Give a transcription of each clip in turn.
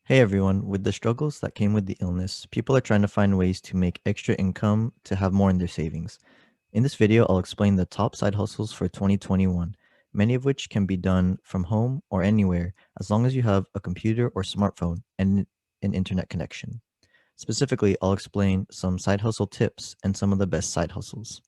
Hey everyone, with the struggles that came with the illness, people are trying to find ways to make extra income to have more in their savings. In this video, I'll explain the top side hustles for 2021, many of which can be done from home or anywhere as long as you have a computer or smartphone and an internet connection. Specifically, I'll explain some side hustle tips and some of the best side hustles.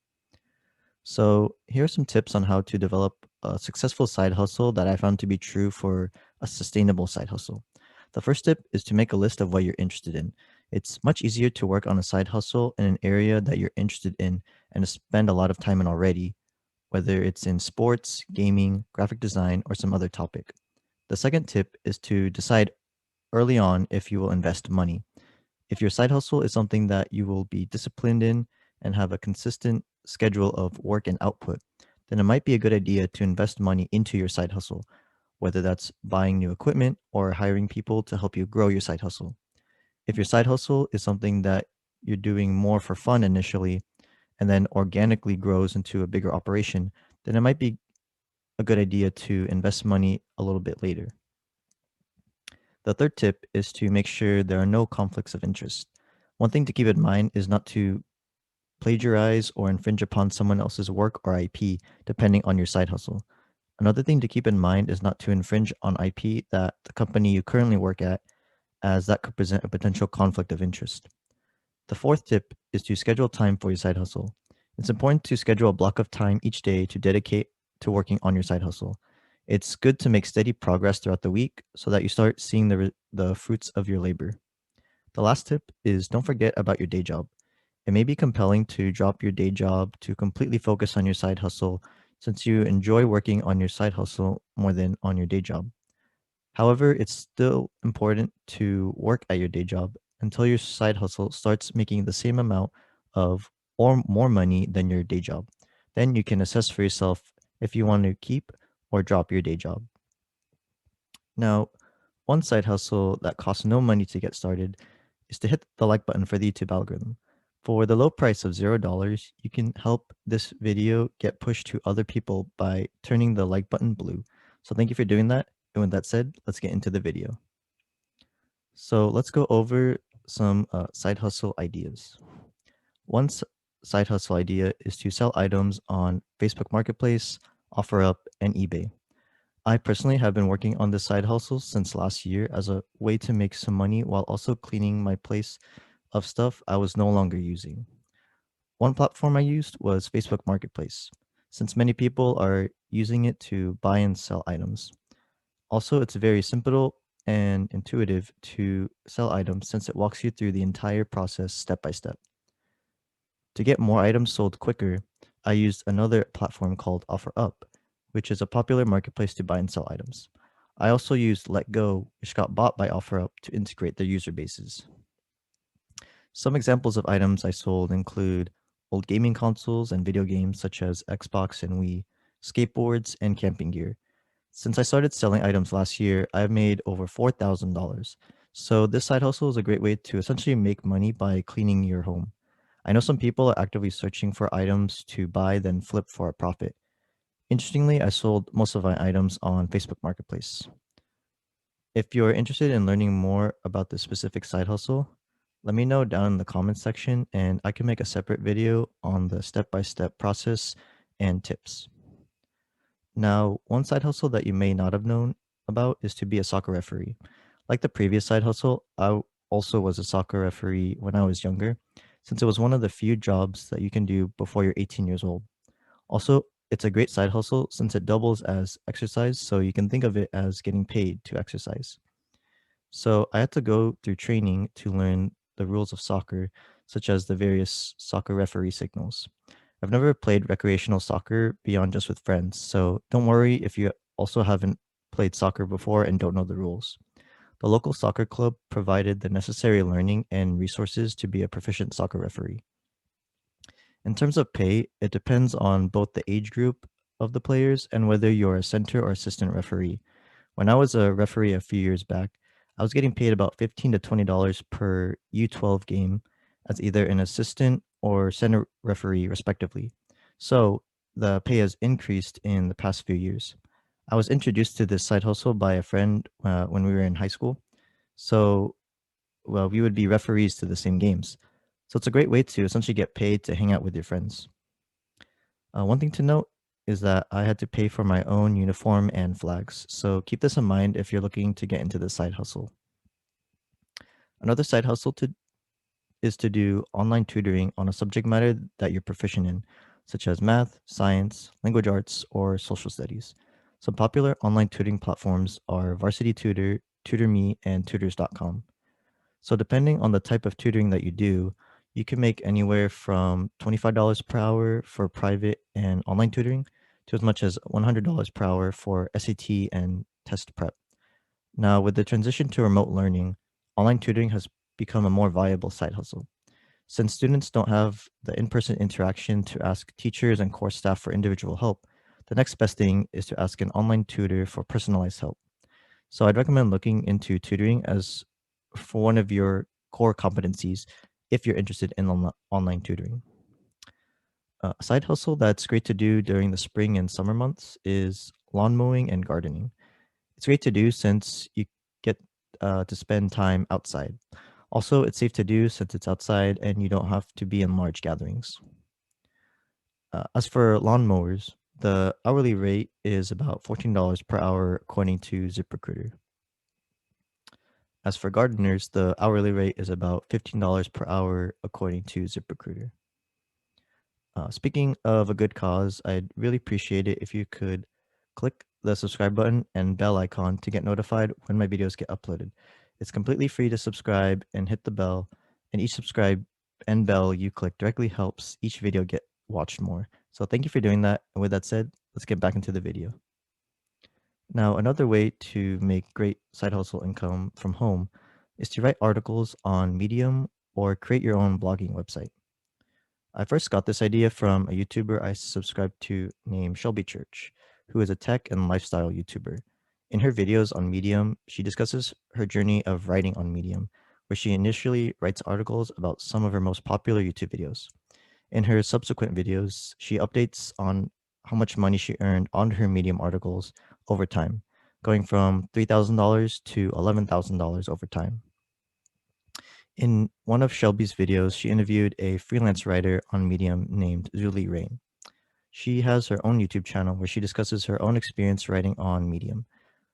So, here are some tips on how to develop a successful side hustle that I found to be true for a sustainable side hustle. The first tip is to make a list of what you're interested in. It's much easier to work on a side hustle in an area that you're interested in and to spend a lot of time in already, whether it's in sports, gaming, graphic design, or some other topic. The second tip is to decide early on if you will invest money. If your side hustle is something that you will be disciplined in and have a consistent schedule of work and output, then it might be a good idea to invest money into your side hustle, whether that's buying new equipment or hiring people to help you grow your side hustle. If your side hustle is something that you're doing more for fun initially and then organically grows into a bigger operation, then it might be a good idea to invest money a little bit later. The third tip is to make sure there are no conflicts of interest. One thing to keep in mind is not to plagiarize or infringe upon someone else's work or IP, depending on your side hustle. Another thing to keep in mind is not to infringe on IP that the company you currently work at, as that could present a potential conflict of interest. The fourth tip is to schedule time for your side hustle. It's important to schedule a block of time each day to dedicate to working on your side hustle. It's good to make steady progress throughout the week so that you start seeing the fruits of your labor. The last tip is don't forget about your day job. It may be compelling to drop your day job to completely focus on your side hustle since you enjoy working on your side hustle more than on your day job. However, it's still important to work at your day job until your side hustle starts making the same amount of or more money than your day job. Then you can assess for yourself if you want to keep or drop your day job. Now, one side hustle that costs no money to get started is to hit the like button for the YouTube algorithm. For the low price of $0, you can help this video get pushed to other people by turning the like button blue. So thank you for doing that. And with that said, let's get into the video. So let's go over some side hustle ideas. One side hustle idea is to sell items on Facebook Marketplace, OfferUp, and eBay. I personally have been working on this side hustle since last year as a way to make some money while also cleaning my place of stuff I was no longer using. One platform I used was Facebook Marketplace, since many people are using it to buy and sell items. Also, it's very simple and intuitive to sell items since it walks you through the entire process step by step. To get more items sold quicker, I used another platform called OfferUp, which is a popular marketplace to buy and sell items. I also used LetGo, which got bought by OfferUp to integrate their user bases. Some examples of items I sold include old gaming consoles and video games such as Xbox and Wii, skateboards, and camping gear. Since I started selling items last year, I've made over $4,000. So this side hustle is a great way to essentially make money by cleaning your home. I know some people are actively searching for items to buy then flip for a profit. Interestingly, I sold most of my items on Facebook Marketplace. If you're interested in learning more about this specific side hustle, let me know down in the comments section and I can make a separate video on the step-by-step process and tips. Now, one side hustle that you may not have known about is to be a soccer referee. Like the previous side hustle, I also was a soccer referee when I was younger, since it was one of the few jobs that you can do before you're 18 years old. Also, it's a great side hustle since it doubles as exercise, so you can think of it as getting paid to exercise. So I had to go through training to learn the rules of soccer, such as the various soccer referee signals. I've never played recreational soccer beyond just with friends, so don't worry if you also haven't played soccer before and don't know the rules. The local soccer club provided the necessary learning and resources to be a proficient soccer referee. In terms of pay, it depends on both the age group of the players and whether you're a center or assistant referee. When I was a referee a few years back, I was getting paid about $15 to $20 per U12 game as either an assistant or center referee, respectively. So the pay has increased in the past few years. I was introduced to this side hustle by a friend when we were in high school. So, well, we would be referees to the same games. So it's a great way to essentially get paid to hang out with your friends. One thing to note is that I had to pay for my own uniform and flags. So keep this in mind if you're looking to get into this side hustle. Another side hustle is to do online tutoring on a subject matter that you're proficient in, such as math, science, language arts, or social studies. Some popular online tutoring platforms are Varsity Tutor, TutorMe, and Tutors.com. So depending on the type of tutoring that you do, you can make anywhere from $25 per hour for private and online tutoring to as much as $100 per hour for SAT and test prep. Now, with the transition to remote learning, online tutoring has become a more viable side hustle. Since students don't have the in person interaction to ask teachers and course staff for individual help, the next best thing is to ask an online tutor for personalized help. So I'd recommend looking into tutoring as for one of your core competencies if you're interested in online tutoring. A side hustle that's great to do during the spring and summer months is lawn mowing and gardening. It's great to do since you get to spend time outside. Also, it's safe to do since it's outside and you don't have to be in large gatherings. As for lawnmowers, the hourly rate is about $14 per hour according to ZipRecruiter. As for gardeners, the hourly rate is about $15 per hour according to ZipRecruiter. Speaking of a good cause, I'd really appreciate it if you could click the subscribe button and bell icon to get notified when my videos get uploaded. It's completely free to subscribe and hit the bell, and each subscribe and bell you click directly helps each video get watched more. So thank you for doing that. And with that said, let's get back into the video. Now, another way to make great side hustle income from home is to write articles on Medium or create your own blogging website. I first got this idea from a YouTuber I subscribe to named Shelby Church, who is a tech and lifestyle YouTuber. In her videos on Medium, she discusses her journey of writing on Medium, where she initially writes articles about some of her most popular YouTube videos. In her subsequent videos, she updates on how much money she earned on her Medium articles over time, going from $3,000 to $11,000 over time. In one of Shelby's videos, she interviewed a freelance writer on Medium named Julie Rain. She has her own YouTube channel where she discusses her own experience writing on Medium.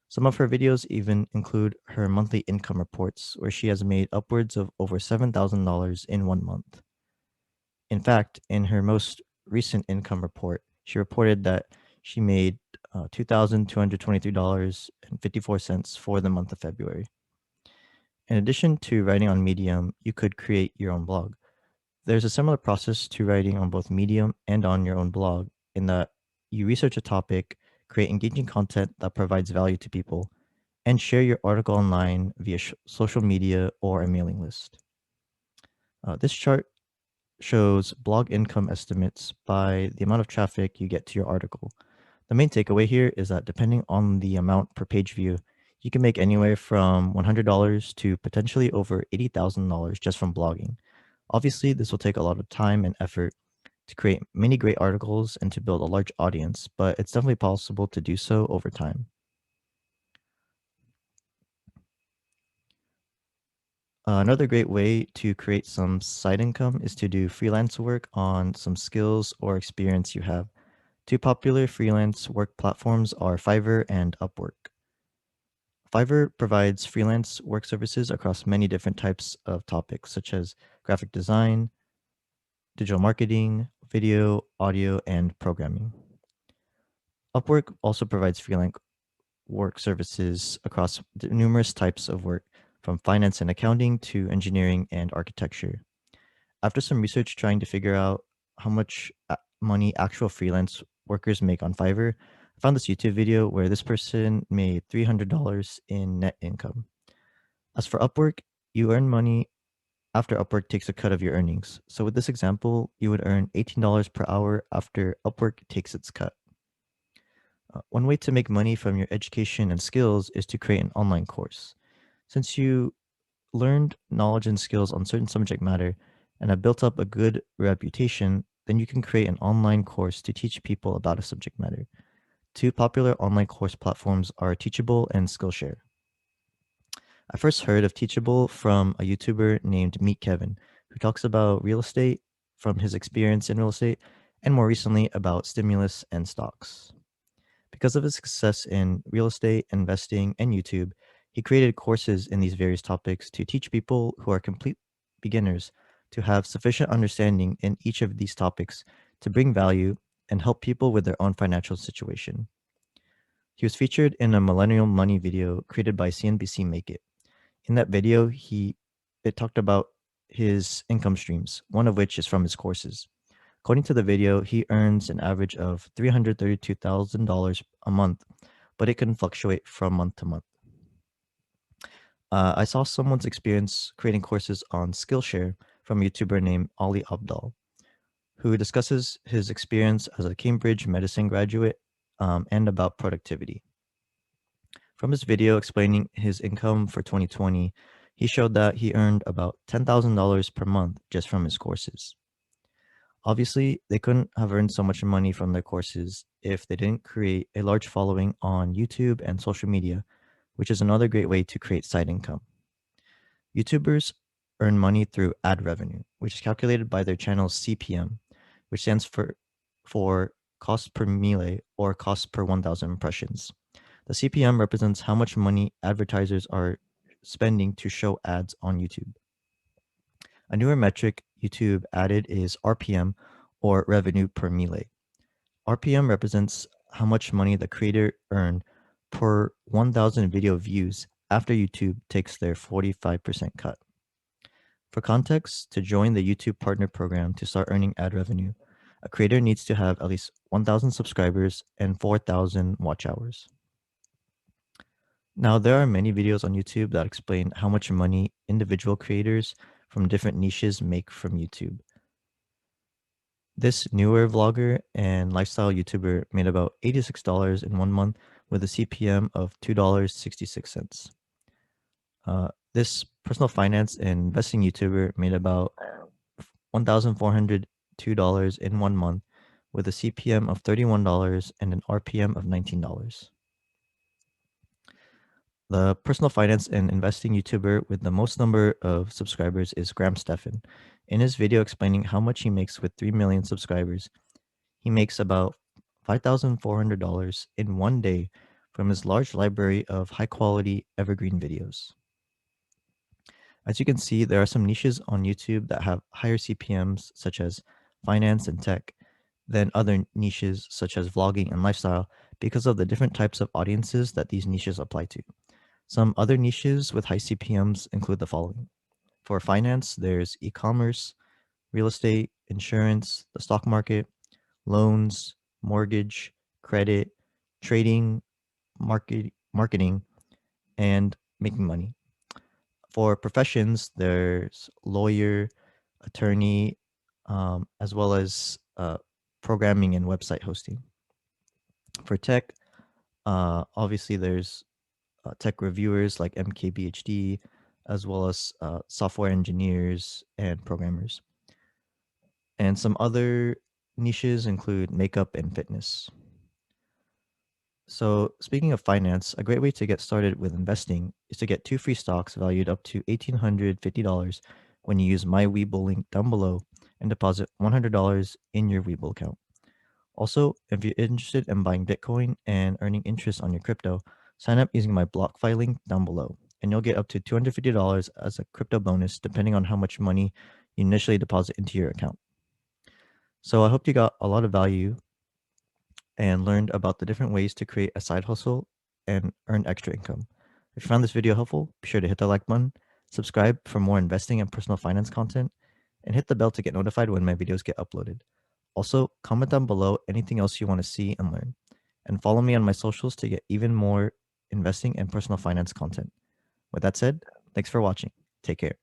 Some of her videos even include her monthly income reports, where she has made upwards of over $7,000 in 1 month. In fact, in her most recent income report, she reported that she made $2,223.54 for the month of February. In addition to writing on Medium, you could create your own blog. There's a similar process to writing on both Medium and on your own blog, in that you research a topic, create engaging content that provides value to people, and share your article online via social media or a mailing list. This chart shows blog income estimates by the amount of traffic you get to your article. The main takeaway here is that depending on the amount per page view, you can make anywhere from $100 to potentially over $80,000 just from blogging. Obviously, this will take a lot of time and effort to create many great articles and to build a large audience, but it's definitely possible to do so over time. Another great way to create some side income is to do freelance work on some skills or experience you have. Two popular freelance work platforms are Fiverr and Upwork. Fiverr provides freelance work services across many different types of topics, such as graphic design, digital marketing, video, audio, and programming. Upwork also provides freelance work services across numerous types of work, from finance and accounting to engineering and architecture. After some research trying to figure out how much money actual freelance workers make on Fiverr, I found this YouTube video where this person made $300 in net income. As for Upwork, you earn money after Upwork takes a cut of your earnings. So with this example, you would earn $18 per hour after Upwork takes its cut. One way to make money from your education and skills is to create an online course. Since you learned knowledge and skills on certain subject matter and have built up a good reputation, then you can create an online course to teach people about a subject matter. Two popular online course platforms are Teachable and Skillshare. I first heard of Teachable from a YouTuber named Meet Kevin, who talks about real estate from his experience in real estate, and more recently about stimulus and stocks. Because of his success in real estate, investing, and YouTube, he created courses in these various topics to teach people who are complete beginners to have sufficient understanding in each of these topics to bring value and help people with their own financial situation. He was featured in a Millennial Money video created by CNBC Make It. In that video, it talked about his income streams, one of which is from his courses. According to the video, he earns an average of $332,000 a month, but it can fluctuate from month to month. I saw someone's experience creating courses on Skillshare from a YouTuber named Ali Abdal, who discusses his experience as a Cambridge medicine graduate and about productivity. From his video explaining his income for 2020, he showed that he earned about $10,000 per month just from his courses. Obviously, they couldn't have earned so much money from their courses if they didn't create a large following on YouTube and social media, which is another great way to create side income. YouTubers earn money through ad revenue, which is calculated by their channel's CPM, which stands for cost per mille or cost per 1,000 impressions. The CPM represents how much money advertisers are spending to show ads on YouTube. A newer metric YouTube added is RPM, or revenue per mille. RPM represents how much money the creator earned per 1,000 video views after YouTube takes their 45% cut. For context, to join the YouTube Partner Program to start earning ad revenue, a creator needs to have at least 1,000 subscribers and 4,000 watch hours. Now, there are many videos on YouTube that explain how much money individual creators from different niches make from YouTube. This newer vlogger and lifestyle YouTuber made about $86 in 1 month with a CPM of $2.66. This personal finance and investing YouTuber made about $1,402 in 1 month with a CPM of $31 and an RPM of $19. The personal finance and investing YouTuber with the most number of subscribers is Graham Stephan. In his video explaining how much he makes with 3 million subscribers, he makes about $5,400 in 1 day from his large library of high quality evergreen videos. As you can see, there are some niches on YouTube that have higher CPMs, such as finance and tech, than other niches such as vlogging and lifestyle because of the different types of audiences that these niches apply to. Some other niches with high CPMs include the following. For finance, there's e-commerce, real estate, insurance, the stock market, loans, mortgage, credit, trading, marketing, and making money. For professions, there's lawyer, attorney, as well as programming and website hosting. For tech, obviously there's tech reviewers like MKBHD, as well as software engineers and programmers. And some other niches include makeup and fitness. So, speaking of finance, a great way to get started with investing is to get 2 free stocks valued up to $1,850 when you use my Webull link down below and deposit $100 in your Webull account. Also, if you're interested in buying Bitcoin and earning interest on your crypto, sign up using my BlockFi link down below, and you'll get up to $250 as a crypto bonus depending on how much money you initially deposit into your account. So, I hope you got a lot of value and learned about the different ways to create a side hustle and earn extra income. If you found this video helpful, be sure to hit the like button, subscribe for more investing and personal finance content, and hit the bell to get notified when my videos get uploaded. Also, comment down below anything else you want to see and learn, and follow me on my socials to get even more investing and personal finance content. With that said, thanks for watching. Take care.